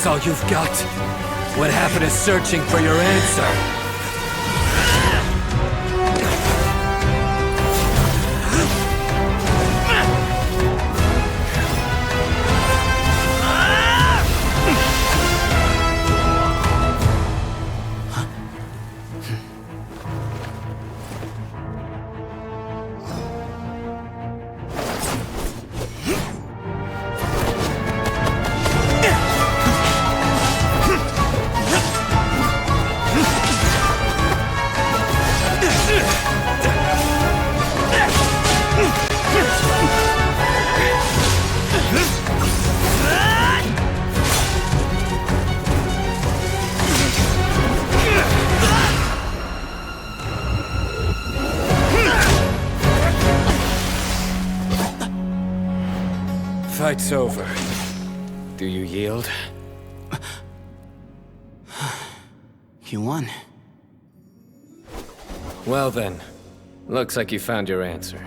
That's all you've got? What happened to searching for your answer? Fight's over. Do you yield? You won. Well then, looks like you found your answer.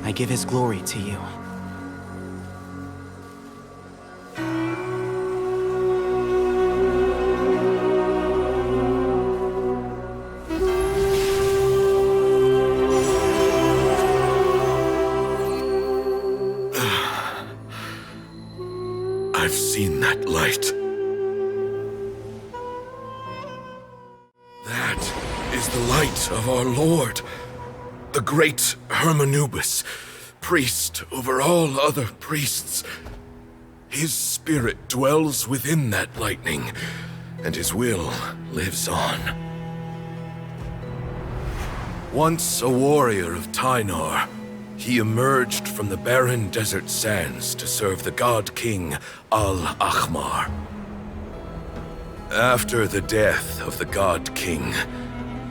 I give his glory to you. I've seen that light. That is the light of our Lord, the great Hermanubis, priest over all other priests. His spirit dwells within that lightning, and his will lives on. Once a warrior of Tynar, he emerged from the barren desert sands to serve the god king Al-Ahmar. After the death of the god king,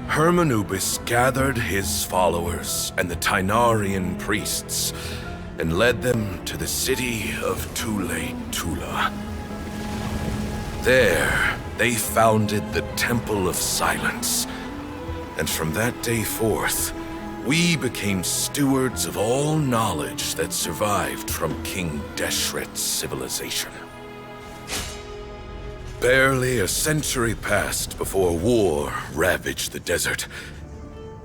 Hermanubis gathered his followers and the Tynarian priests and led them to the city of Tule-Tula. There, they founded the Temple of Silence, and from that day forth, we became stewards of all knowledge that survived from King Deshret's civilization. Barely a century passed before war ravaged the desert.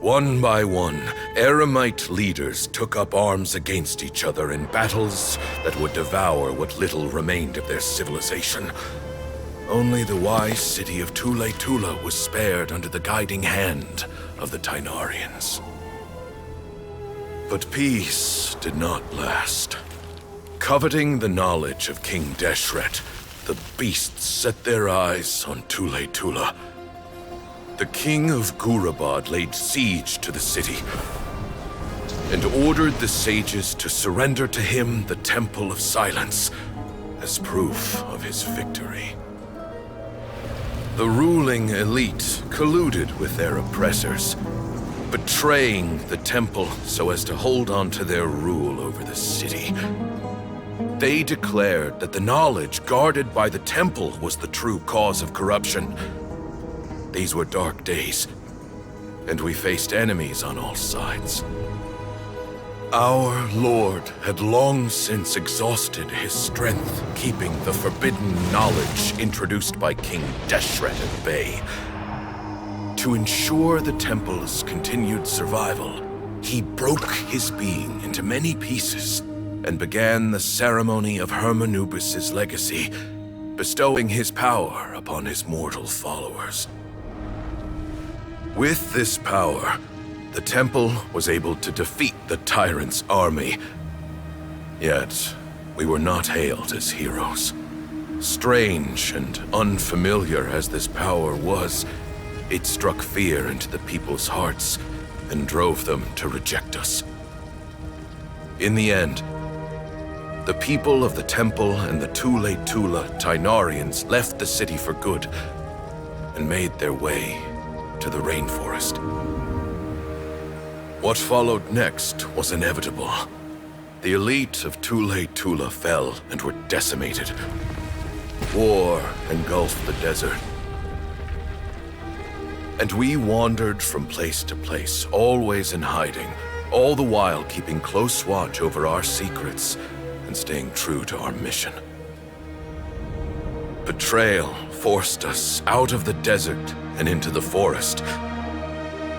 One by one, Eremite leaders took up arms against each other in battles that would devour what little remained of their civilization. Only the wise city of Tule-Tula was spared under the guiding hand of the Tynarians. But peace did not last. Coveting the knowledge of King Deshret, the beasts set their eyes on Tule-Tula. The king of Gurabad laid siege to the city and ordered the sages to surrender to him the Temple of Silence as proof of his victory. The ruling elite colluded with their oppressors, betraying the temple so as to hold on to their rule over the city. They declared that the knowledge guarded by the temple was the true cause of corruption. These were dark days, and we faced enemies on all sides. Our Lord had long since exhausted his strength, keeping the forbidden knowledge introduced by King Deshret at bay. To ensure the temple's continued survival, he broke his being into many pieces and began the ceremony of Hermanubis' legacy, bestowing his power upon his mortal followers. With this power, the temple was able to defeat the tyrant's army. Yet, we were not hailed as heroes. Strange and unfamiliar as this power was, it struck fear into the people's hearts and drove them to reject us. In the end, the people of the temple and the Tule-Tula Tynarians left the city for good and made their way to the rainforest. What followed next was inevitable. The elite of Tula fell and were decimated. War engulfed the desert. And we wandered from place to place, always in hiding, all the while keeping close watch over our secrets and staying true to our mission. Betrayal forced us out of the desert and into the forest.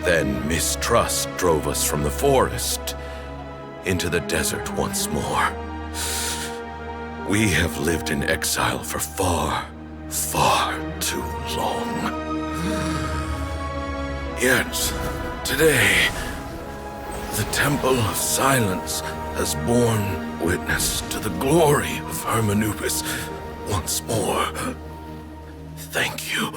Then mistrust drove us from the forest into the desert once more. We have lived in exile for far, far too long. Yet, today, the Temple of Silence has borne witness to the glory of Hermanubis once more. Thank you.